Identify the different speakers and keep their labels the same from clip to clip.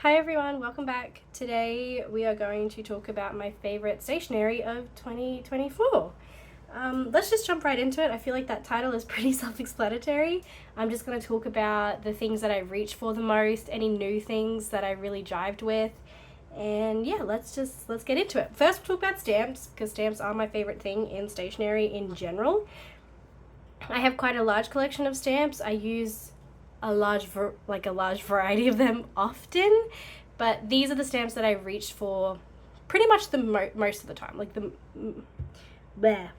Speaker 1: Hi everyone, welcome back. Today we are going to talk about my favorite stationery of 2024. Let's just jump right into it. I feel like that title is pretty self-explanatory. I'm just going to talk about the things that I reach for the most, any new things that I really jived with, and yeah, let's get into it. First we'll talk about stamps, because stamps are my favorite thing in stationery in general. I have quite a large collection of stamps. I use a large variety of them often, but these are the stamps that I reached for pretty much the most of the time. Like the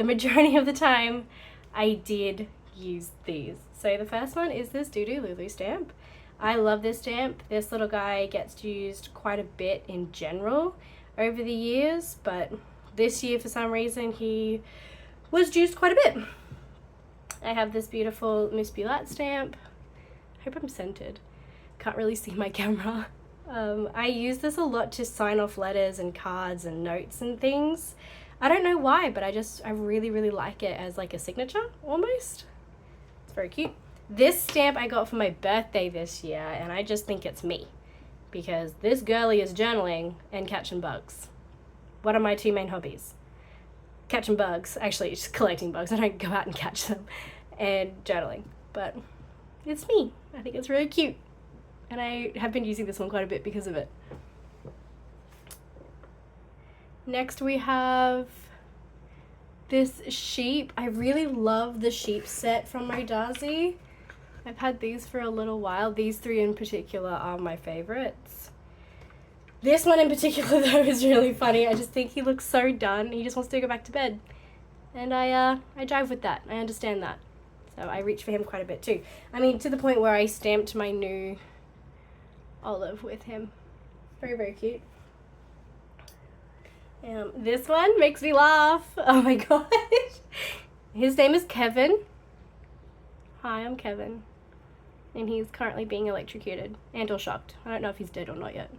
Speaker 1: majority of the time I did use these. So the first one is this Dodolulu stamp. I love this stamp. This little guy gets used quite a bit in general over the years, but this year for some reason he was used quite a bit. I have this beautiful Miss Bulat stamp. I hope I'm centered. Can't really see my camera. I use this a lot to sign off letters and cards and notes and things. I don't know why, but I really like it as like a signature almost. It's very cute. This stamp I got for my birthday this year, and I just think it's me because this girly is journaling and catching bugs. What are my two main hobbies? Catching bugs, actually just collecting bugs. I don't go out and catch them, and journaling, but it's me. I think it's really cute, and I have been using this one quite a bit because of it. Next we have this sheep. I really love the sheep set from modaizhi. I've had these for a little while. These three in particular are my favorites. This one in particular though is really funny. I just think he looks so done. He just wants to go back to bed, and I jive with that. I understand that. So I reach for him quite a bit too. I mean, to the point where I stamped my new olive with him. Very cute. This one makes me laugh. Oh my gosh. His name is Kevin. Hi, I'm Kevin. And he's currently being electrocuted and or shocked. I don't know if he's dead or not yet.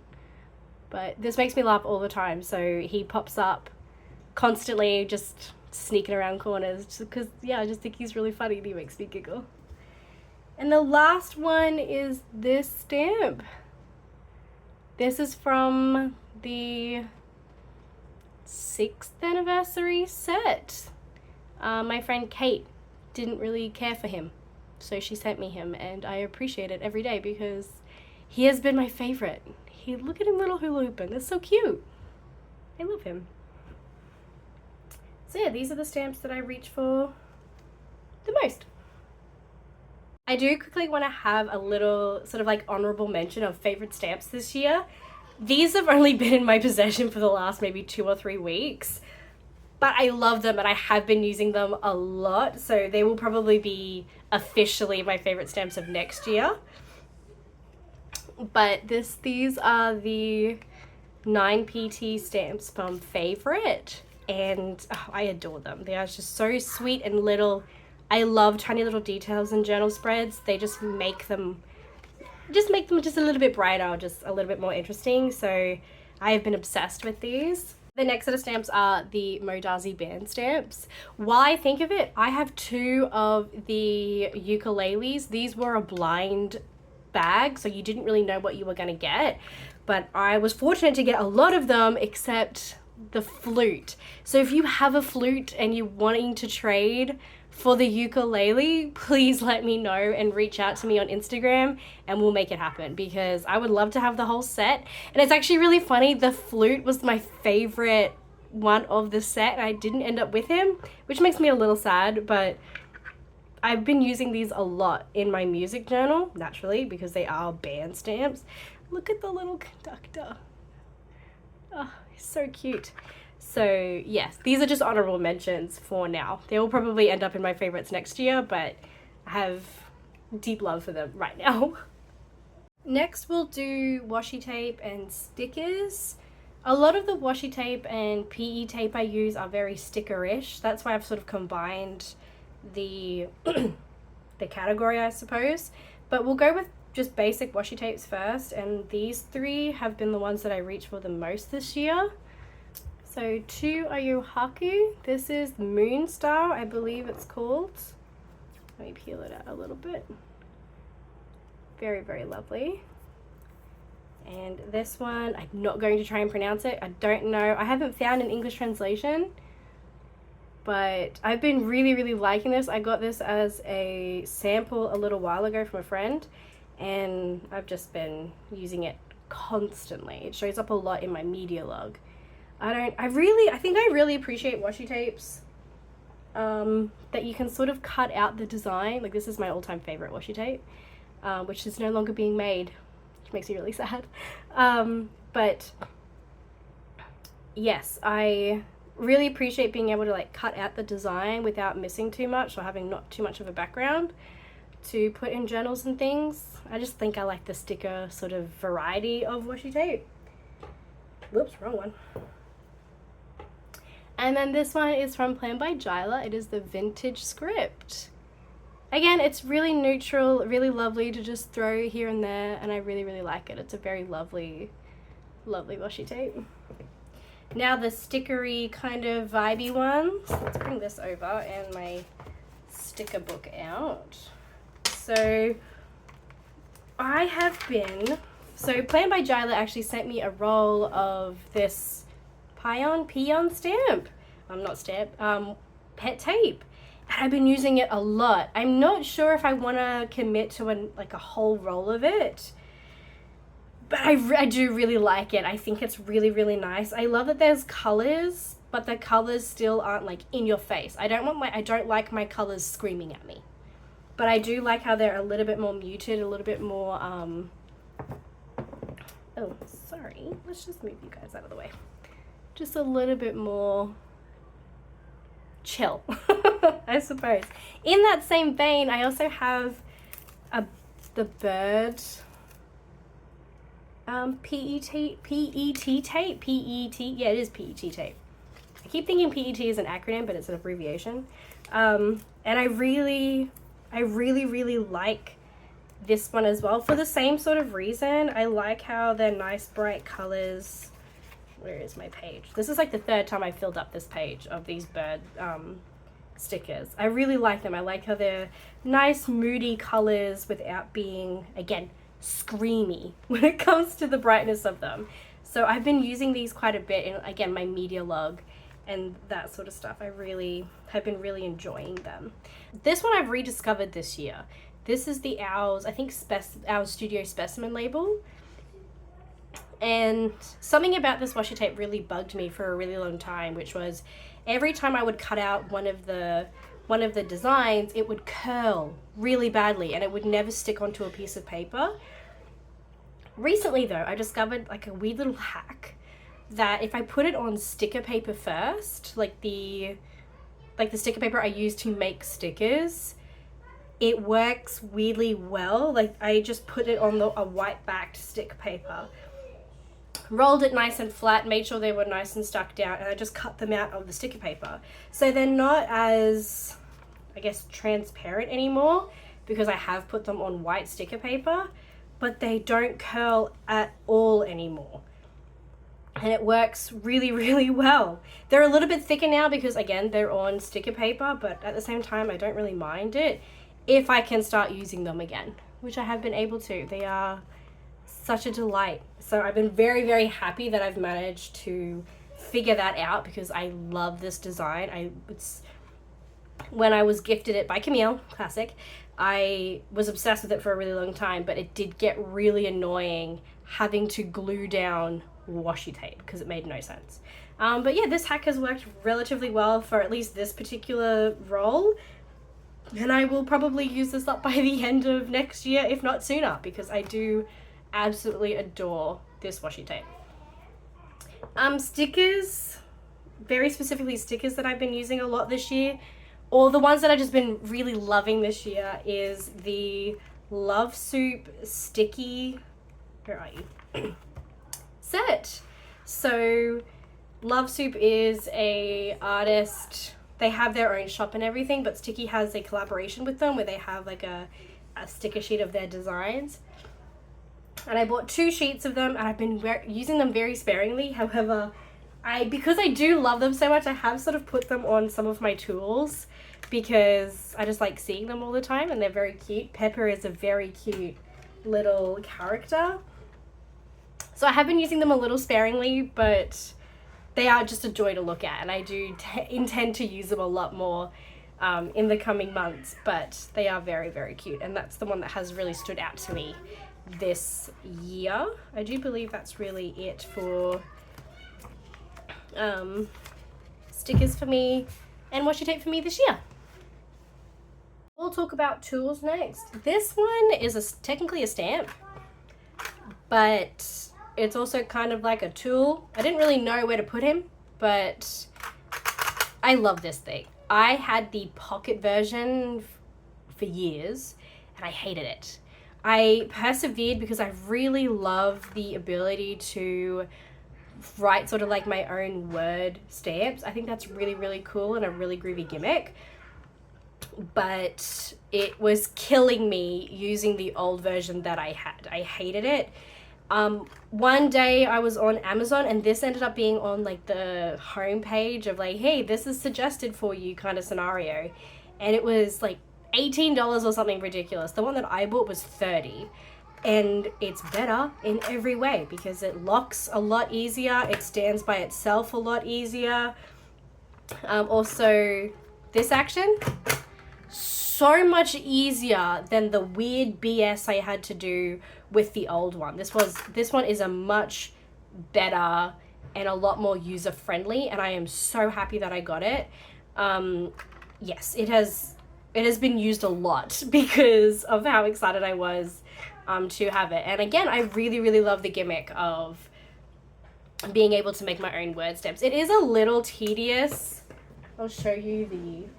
Speaker 1: But this makes me laugh all the time. So he pops up constantly, just sneaking around corners, just because, yeah, I just think he's really funny and he makes me giggle. And the last one is this stamp. This is from the 6th anniversary set. My friend Kate didn't really care for him, so she sent me him, and I appreciate it every day because he has been my favorite. Look at him little hula hooping. That's so cute. I love him. So yeah, these are the stamps that I reach for the most. I do quickly want to have a little sort of like honorable mention of favorite stamps this year. These have only been in my possession for the last maybe 2 or 3 weeks, but I love them and I have been using them a lot, so they will probably be officially my favorite stamps of next year. But these are the 9PT stamps from Favorite, and I adore them. They are just so sweet and little. I love tiny little details in journal spreads. They just make them just a little bit brighter, just a little bit more interesting. So I have been obsessed with these. The next set of stamps are the modaizhi band stamps. While I think of it, I have 2 of the ukuleles. These were a blind bag, so you didn't really know what you were going to get, but I was fortunate to get a lot of them except the flute. So if you have a flute and you're wanting to trade for the ukulele, please let me know and reach out to me on Instagram and we'll make it happen, because I would love to have the whole set. And it's actually really funny, the flute was my favorite one of the set and I didn't end up with him, which makes me a little sad, but I've been using these a lot in my music journal, naturally, because they are band stamps. Look at the little conductor. Oh, he's so cute. So yes, these are just honorable mentions for now. They will probably end up in my favorites next year, but I have deep love for them right now. Next we'll do washi tape and stickers. A lot of the washi tape and PE tape I use are very stickerish. That's why I've sort of combined the the category, I suppose. But we'll go with just basic washi tapes first, and these 3 have been the ones that I reach for the most this year. So 2 are Yohaku. This is Moonstar, I believe it's called. Let me peel it out a little bit. Very lovely. And And this one, I'm not going to try and pronounce it. I don't know. I haven't found an English translation, but I've been really, really liking this. I got this as a sample a little while ago from a friend, and I've just been using it constantly. It shows up a lot in my media log. I think I really appreciate washi tapes that you can sort of cut out the design. Like, this is my all-time favorite washi tape, which is no longer being made, which makes me really sad. But yes, I really appreciate being able to like cut out the design without missing too much or having not too much of a background to put in journals and things. I just think I like the sticker sort of variety of washi tape. Whoops, wrong one. And then this one is from Plan by Jyla. It is the Vintage Script. Again, it's really neutral, really lovely to just throw here and there, and I really, really like it. It's a very lovely, lovely washi tape. Now the stickery kind of vibey ones. Let's bring this over and my sticker book out. So Plan by Jyla actually sent me a roll of this peon stamp. Pet tape. And I've been using it a lot. I'm not sure if I want to commit to a whole roll of it, but I do really like it. I think it's really, really nice. I love that there's colors, but the colors still aren't like in your face. I don't like my colors screaming at me, but I do like how they're a little bit more muted, a little bit more, oh, sorry. Let's just move you guys out of the way. Just a little bit more chill, I suppose. In that same vein, I also have the bird PET tape. Yeah, it is PET tape. I keep thinking PET is an acronym, but it's an abbreviation. And I really like this one as well for the same sort of reason. I like how they're nice bright colors. Where is my page? This is like the third time I filled up this page of these bird stickers. I really like them. I like how they're nice moody colors without being, again, screamy when it comes to the brightness of them. So I've been using these quite a bit in, again, my media log and that sort of stuff. I really have been really enjoying them. This one I've rediscovered this year. This is the Owls, I think Owls Studio Specimen label. And something about this washi tape really bugged me for a really long time, which was every time I would cut out one of the designs, it would curl really badly and it would never stick onto a piece of paper. Recently though, I discovered like a weird little hack that if I put it on sticker paper first, like the sticker paper I use to make stickers, it works weirdly well. Like I just put it on a white backed stick paper, rolled it nice and flat, made sure they were nice and stuck down, and I just cut them out of the sticker paper. So they're not as, I guess, transparent anymore because I have put them on white sticker paper, but they don't curl at all anymore. And it works really, really well. They're a little bit thicker now because, again, they're on sticker paper, but at the same time, I don't really mind it if I can start using them again, which I have been able to. They are such a delight. So I've been very, very happy that I've managed to figure that out because I love this design. When I was gifted it by Camille, classic, I was obsessed with it for a really long time, but it did get really annoying having to glue down washi tape because it made no sense. But yeah, this hack has worked relatively well for at least this particular roll, and I will probably use this up by the end of next year, if not sooner, because I do absolutely adore this washi tape. Stickers, very specifically stickers that I've been using a lot this year, or the ones that I've just been really loving this year, is the Love Soup sticky, where are you, set. So Love Soup is a artist. They have their own shop and everything, but Sticky has a collaboration with them where they have like a sticker sheet of their designs. And I bought 2 sheets of them, and I've been using them very sparingly. However, because I do love them so much, I have sort of put them on some of my tools because I just like seeing them all the time, and they're very cute. Pepper is a very cute little character. So So I have been using them a little sparingly, but they are just a joy to look at, and I do intend to use them a lot more in the coming months, but they are very, very cute, and that's the one that has really stood out to me this year. I do believe that's really it for stickers for me and washi tape for me this year. We'll talk about tools next. This one is technically a stamp, but it's also kind of like a tool. I didn't really know where to put him, but I love this thing. I had the pocket version for years and I hated it. I persevered because I really love the ability to write sort of like my own word stamps. I think that's really, really cool and a really groovy gimmick. But it was killing me using the old version that I had. I hated it. One day I was on Amazon and this ended up being on like the home page of like, hey, this is suggested for you kind of scenario. And it was like $18 or something ridiculous. The one that I bought was $30. And it's better in every way because it locks a lot easier. It stands by itself a lot easier. Also, this action, so much easier than the weird BS I had to do with the old one. This one is a much better and a lot more user friendly, and I am so happy that I got it. Yes, it has been used a lot because of how excited I was to have it. And again, I really, really love the gimmick of being able to make my own word stamps. It is a little tedious. I'll show you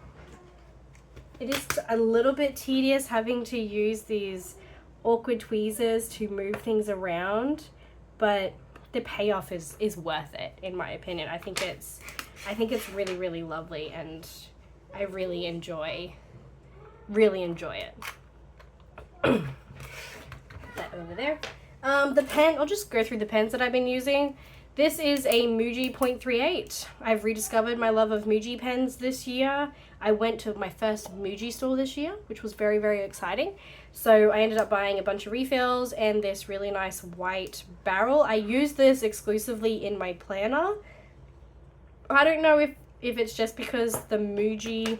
Speaker 1: it is a little bit tedious having to use these awkward tweezers to move things around, but the payoff is worth it, in my opinion. I think it's really, really lovely, and I really enjoy it. That over there. The pen, I'll just go through the pens that I've been using. This is a Muji 0.38. I've rediscovered my love of Muji pens this year. I went to my first Muji store this year, which was very, very exciting. So I ended up buying a bunch of refills and this really nice white barrel. I use this exclusively in my planner. I don't know if it's just because the Muji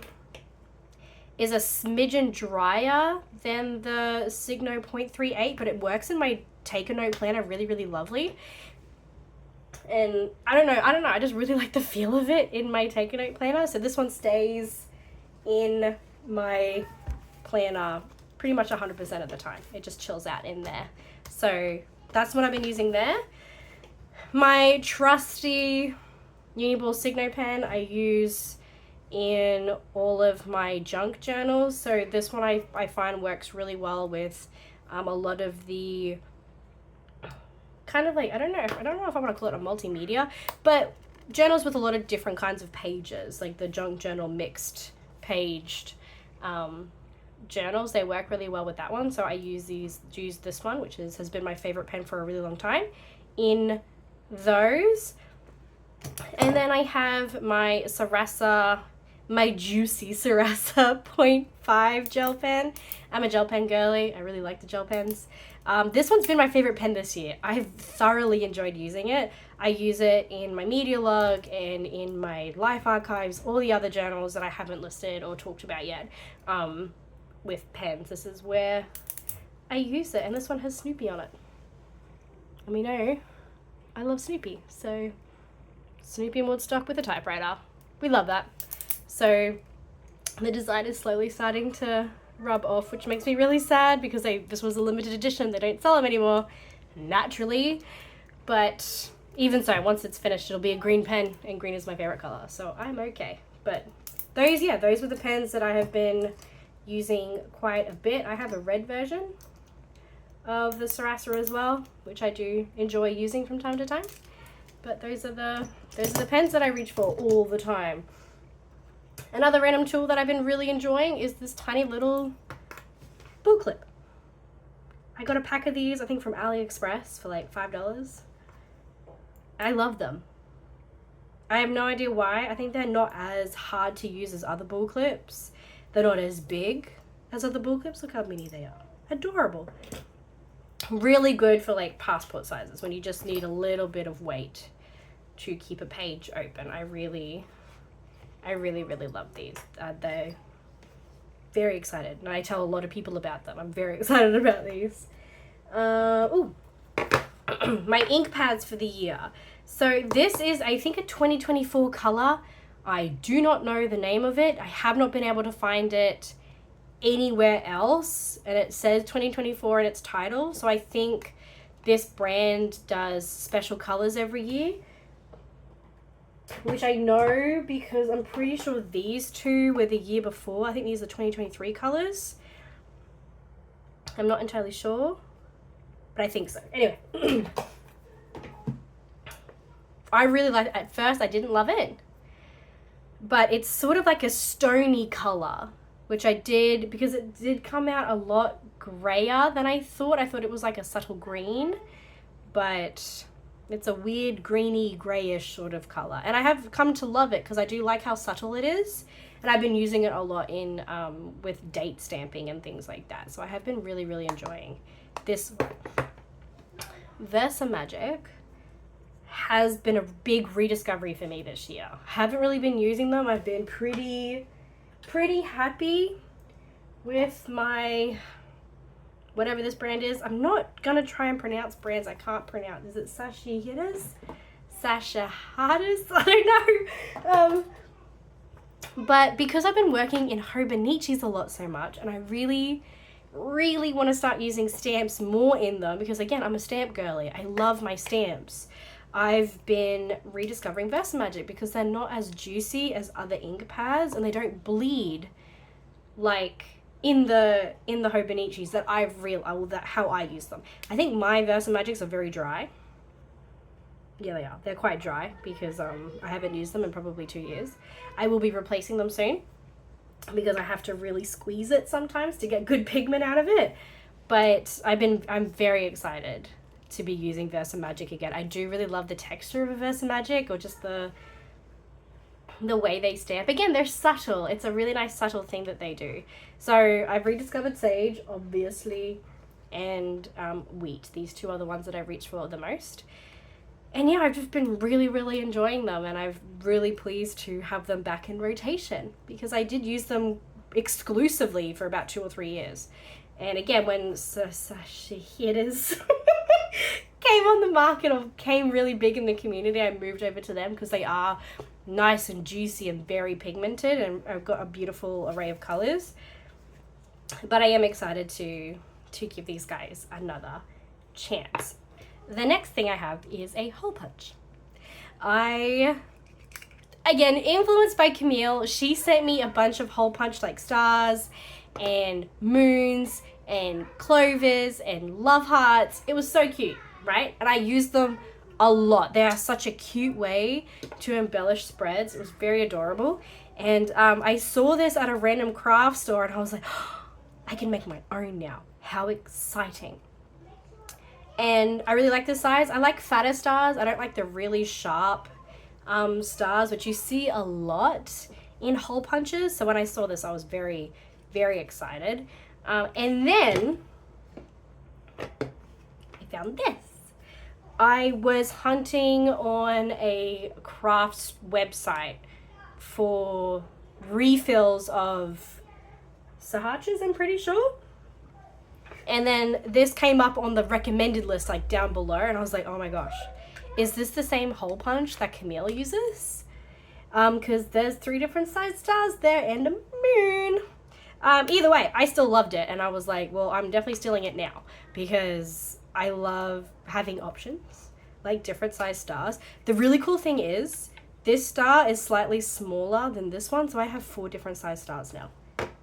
Speaker 1: is a smidgen drier than the Signo 0.38, but it works in my take a note planner really, really lovely. And I don't know, I just really like the feel of it in my take a note planner. So this one stays in my planner pretty much 100% of the time. It just chills out in there. So that's what I've been using there. My trusty Uniball Signo pen I use in all of my junk journals. So this one I find works really well with a lot of the kind of like, I don't know if I want to call it a multimedia, but journals with a lot of different kinds of pages, like the junk journal mixed paged journals. They work really well with that one. So I use this one, which has been my favorite pen for a really long time, in those. And then I have my Sarasa, my juicy Sarasa 0.5 gel pen. I'm a gel pen girly. I really like the gel pens. This one's been my favorite pen this year. I've thoroughly enjoyed using it. I use it in my media log and in my life archives, all the other journals that I haven't listed or talked about yet with pens. This is where I use it, and this one has Snoopy on it. And we know I love Snoopy, so Snoopy and Woodstock with a typewriter. We love that. So the design is slowly starting to rub off, which makes me really sad because this was a limited edition. They don't sell them anymore, naturally. But even so, once it's finished, it'll be a green pen, and green is my favorite color, so I'm okay. But those were the pens that I have been using quite a bit. I have a red version of the Sarasa as well, which I do enjoy using from time to time. But those are the pens that I reach for all the time. Another random tool that I've been really enjoying is this tiny little ball clip. I got a pack of these, I think from AliExpress for like $5. I love them. I have no idea why. I think they're not as hard to use as other ball clips. They're not as big as other ball clips. Look how mini they are. Adorable. Really good for like passport sizes when you just need a little bit of weight to keep a page open. I really love these. They're very excited, and I tell a lot of people about them. I'm very excited about these. Ooh. My ink pads for the year. So this is, I think, a 2024 color. I do not know the name of it. I have not been able to find it anywhere else, and it says 2024 in its title. So I think this brand does special colors every year, which I know because I'm pretty sure these two were the year before. I think these are 2023 colors. I'm not entirely sure, but I think so. Anyway, I really like it. At first I didn't love it, but it's sort of like a stony color, which I did because it did come out a lot grayer than I thought. I thought it was like a subtle green, but it's a weird greeny grayish sort of color, and I have come to love it because I do like how subtle it is, and I've been using it a lot in with date stamping and things like that. So I have been really enjoying this one. Versamagic has been a big rediscovery for me this year. Haven't really been using them. I've been pretty happy with my whatever this brand is. I'm not gonna try and pronounce brands I can't pronounce. Is it Sashahidas? Sashahidas? I don't know. But because I've been working in Hobonichis a lot so much, and I really want to start using stamps more in them, because again, I'm a stamp girly. I love my stamps. I've been rediscovering Versamagic because they're not as juicy as other ink pads, and they don't bleed like in the Hobonichis that how I use them. I think my Versamagics are very dry. Yeah, they are. They're quite dry because I haven't used them in probably 2 years. I will be replacing them soon because I have to really squeeze it sometimes to get good pigment out of it. But I'm very excited to be using Versamagic again. I do really love the texture of a Versamagic, or just the way they stamp. Again, they're subtle. It's a really nice subtle thing that they do. So I've rediscovered Sage, obviously, and Wheat. These two are the ones that I reach for the most. And yeah, I've just been really enjoying them, and I'm really pleased to have them back in rotation because I did use them exclusively for about 2 or 3 years. And again, when Sashahidas came on the market or came really big in the community, I moved over to them because they are nice and juicy and very pigmented, and I've got a beautiful array of colors. But I am excited to give these guys another chance. The next thing I have is a hole punch. Again, influenced by Camille, she sent me a bunch of hole punch like stars and moons and clovers and love hearts. It was so cute, right? And I used them a lot. They are such a cute way to embellish spreads. It was very adorable. And I saw this at a random craft store, and I was like, oh, I can make my own now. How exciting. And I really like the size. I like fatter stars. I don't like the really sharp stars, which you see a lot in hole punches. So when I saw this, I was very excited. And then I found this. I was hunting on a crafts website for refills of sahachas, I'm pretty sure. And then this came up on the recommended list, like down below, and I was like, oh my gosh, is this the same hole punch that Camille uses? Because there's 3 different size stars there and a moon. Either way, I still loved it, and I was like, well, I'm definitely stealing it now because I love having options, like different size stars. The really cool thing is this star is slightly smaller than this one, so I have 4 different size stars now.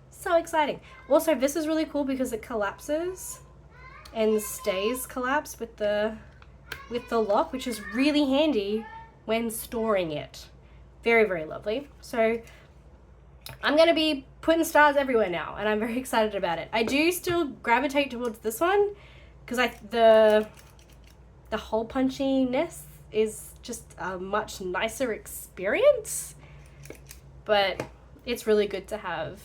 Speaker 1: So exciting. Also, this is really cool because it collapses and stays collapsed with the lock, which is really handy when storing it. Very lovely. So I'm going to be putting stars everywhere now, and I'm very excited about it. I do still gravitate towards this one because the hole punchiness is just a much nicer experience, but it's really good to have,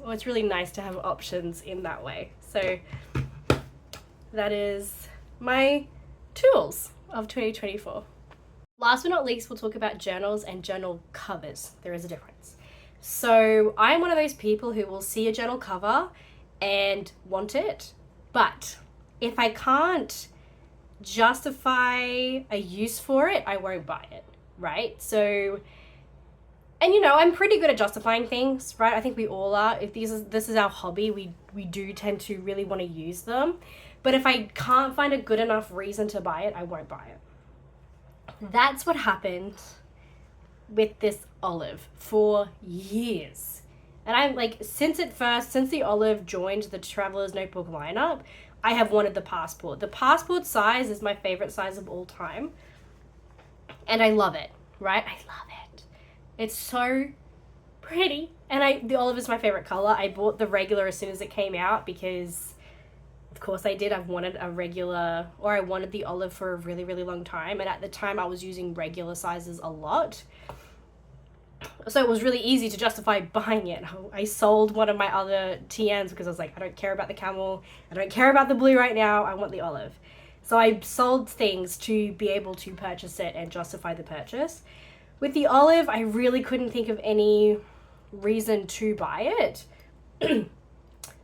Speaker 1: or it's really nice to have options in that way. So that is my tools of 2024. Last but not least, we'll talk about journals and journal covers. There is a difference. So I'm one of those people who will see a journal cover and want it, but if I can't justify a use for it, I won't buy it, right? So, and you know, I'm pretty good at justifying things, right? I think we all are. If this is our hobby, we do tend to really want to use them. But if I can't find a good enough reason to buy it, I won't buy it. That's what happened with this olive for years. And I'm like, since the olive joined the Traveler's Notebook lineup, I have wanted the passport. The passport size is my favorite size of all time. And I love it, right? I love it. It's so pretty. And the olive is my favorite color. I bought the regular as soon as it came out because, of course I did. I've wanted a regular, or I wanted the olive for a really, really long time. And at the time I was using regular sizes a lot. So it was really easy to justify buying it. I sold one of my other TNs because I was like, I don't care about the camel. I don't care about the blue right now. I want the olive. So I sold things to be able to purchase it and justify the purchase. With the olive, I really couldn't think of any reason to buy it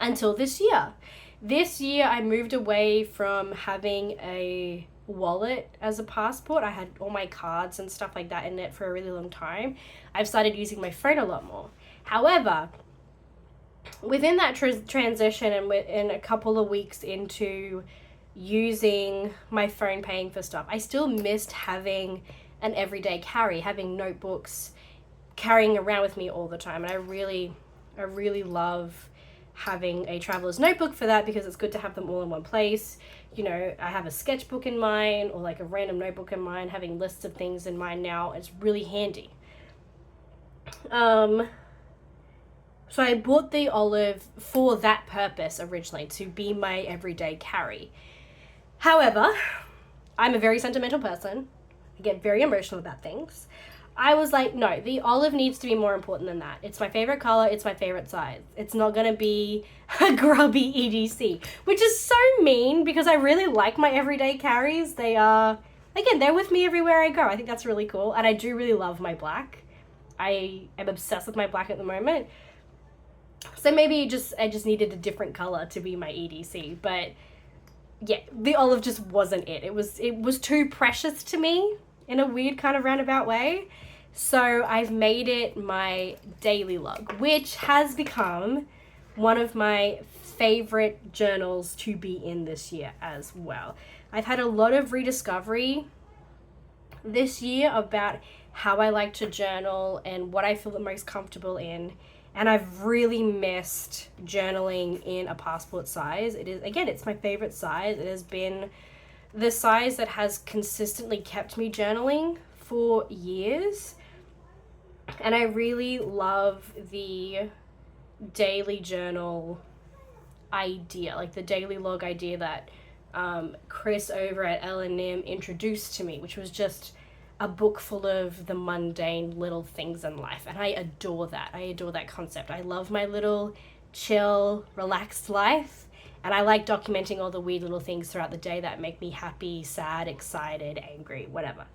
Speaker 1: until this year. This year, I moved away from having a wallet as a passport. I had all my cards and stuff like that in it for a really long time. I've started using my phone a lot more. However, within that transition and in a couple of weeks into using my phone paying for stuff, I still missed having an everyday carry, having notebooks carrying around with me all the time. And I really love having a traveler's notebook for that because it's good to have them all in one place. You know, I have a sketchbook in mine or like a random notebook in mine, having lists of things in mine now. It's really handy. So I bought the olive for that purpose originally, to be my everyday carry. However, I'm a very sentimental person. I get very emotional about things. I was like, no, the olive needs to be more important than that. It's my favorite color. It's my favorite size. It's not going to be a grubby EDC, which is so mean because I really like my everyday carries. They are, again, they're with me everywhere I go. I think that's really cool. And I do really love my black. I am obsessed with my black at the moment. So maybe I just needed a different color to be my EDC. But yeah, the olive just wasn't it. It was too precious to me in a weird kind of roundabout way. So I've made it my daily log, which has become one of my favorite journals to be in this year as well. I've had a lot of rediscovery this year about how I like to journal and what I feel the most comfortable in. And I've really missed journaling in a passport size. It is, again, it's my favorite size. It has been the size that has consistently kept me journaling for years. And I really love the daily journal idea, like the daily log idea that Chris over at Nim introduced to me, which was just a book full of the mundane little things in life. And I adore that. I adore that concept. I love my little chill, relaxed life. And I like documenting all the weird little things throughout the day that make me happy, sad, excited, angry, whatever.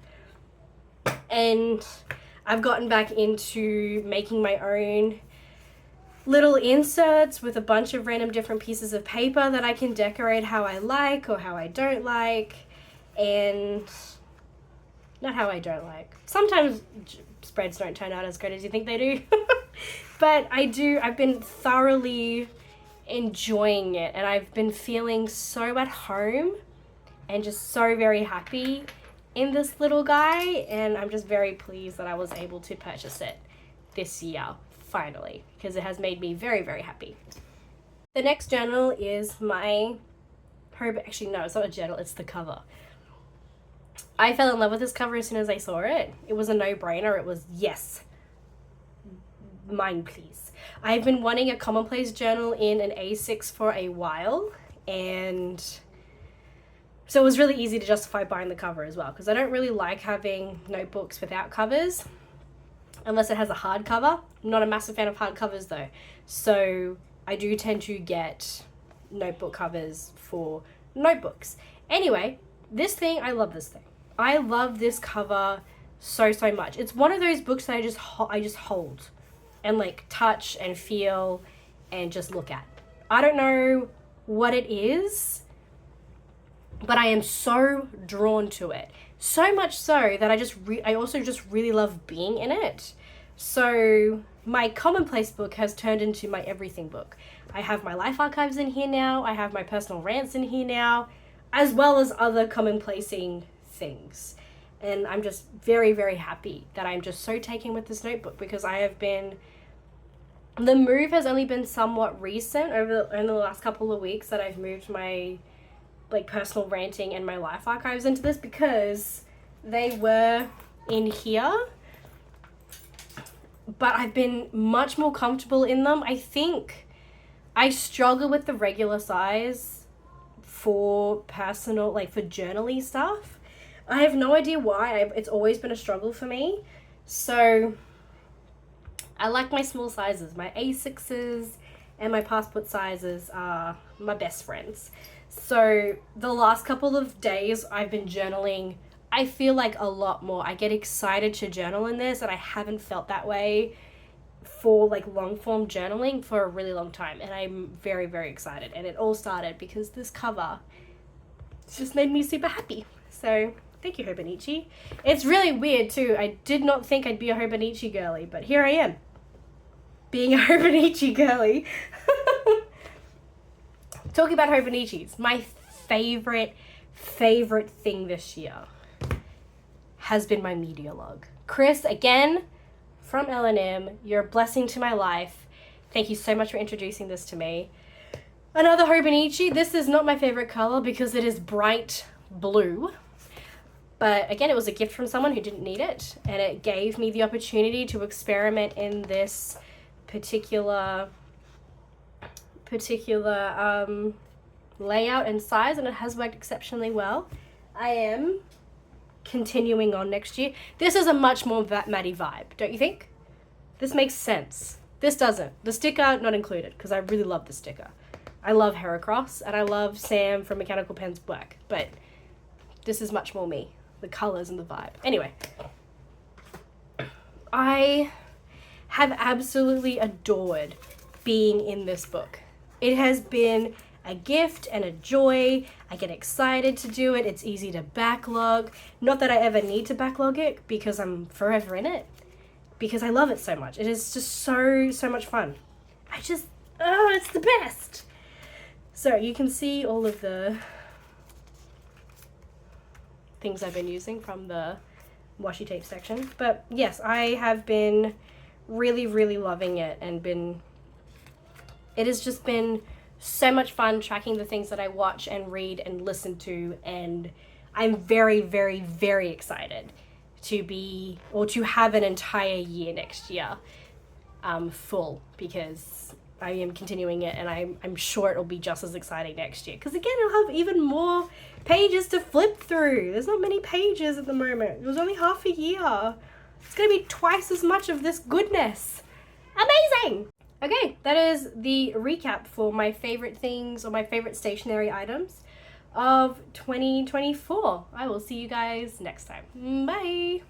Speaker 1: And I've gotten back into making my own little inserts with a bunch of random different pieces of paper that I can decorate how I like or how I don't like. And not how I don't like. Sometimes spreads don't turn out as good as you think they do. But I've been thoroughly enjoying it, and I've been feeling so at home and just so very happy in this little guy, and I'm just very pleased that I was able to purchase it this year, finally, because it has made me very, very happy. The next journal is actually no, it's not a journal, it's the cover. I fell in love with this cover as soon as I saw it. It was a no-brainer. It was, yes, mine please. I've been wanting a commonplace journal in an A6 for a while, and so it was really easy to justify buying the cover as well, because I don't really like having notebooks without covers unless it has a hard cover. I'm not a massive fan of hard covers though, so I do tend to get notebook covers for notebooks. Anyway, this thing, I love this thing. I love this cover so much. It's one of those books that I just hold and like touch and feel and just look at. I don't know what it is, but I am so drawn to it. So much so that I also just really love being in it. So my commonplace book has turned into my everything book. I have my life archives in here now. I have my personal rants in here now, as well as other commonplacing things. And I'm just very, very happy that I'm just so taken with this notebook, because the move has only been somewhat recent in the last couple of weeks that I've moved my like personal ranting and my life archives into this, because they were in here, but I've been much more comfortable in them. I think I struggle with the regular size for personal, like for journaly stuff. I have no idea why. It's always been a struggle for me. So I like my small sizes. My A6s and my passport sizes are my best friends. So the last couple of days I've been journaling, I feel like a lot more. I get excited to journal in this, and I haven't felt that way for like long form journaling for a really long time. And I'm very, very excited. And it all started because this cover just made me super happy. So thank you, Hobonichi. It's really weird too. I did not think I'd be a Hobonichi girly, but here I am, being a Hobonichi girly. Talking about Hobonichis, my favorite thing this year has been my media log. Chris, again, from L&M, you're a blessing to my life. Thank you so much for introducing this to me. Another Hobonichi. This is not my favorite color because it is bright blue. But again, it was a gift from someone who didn't need it, and it gave me the opportunity to experiment in this particular layout and size, and it has worked exceptionally well. I am continuing on next year. This is a much more Maddie vibe, don't you think? This makes sense. This doesn't. The sticker not included, because I really love the sticker. I love Heracross, and I love Sam from Mechanical Pen's work, but this is much more me. The colors and the vibe. Anyway, I have absolutely adored being in this book. It has been a gift and a joy. I get excited to do it. It's easy to backlog. Not that I ever need to backlog it, because I'm forever in it, because I love it so much. It is just so much fun. It's the best. So you can see all of the things I've been using from the washi tape section. But yes, I have been really, really loving it, and it has just been so much fun tracking the things that I watch and read and listen to, and I'm very, very, very excited to have an entire year next year full, because I am continuing it, and I'm sure it'll be just as exciting next year, because again, it'll have even more pages to flip through. There's not many pages at the moment. It was only half a year. It's gonna be twice as much of this goodness. Amazing! Okay, that is the recap for my favorite things, or my favorite stationery items of 2024. I will see you guys next time. Bye!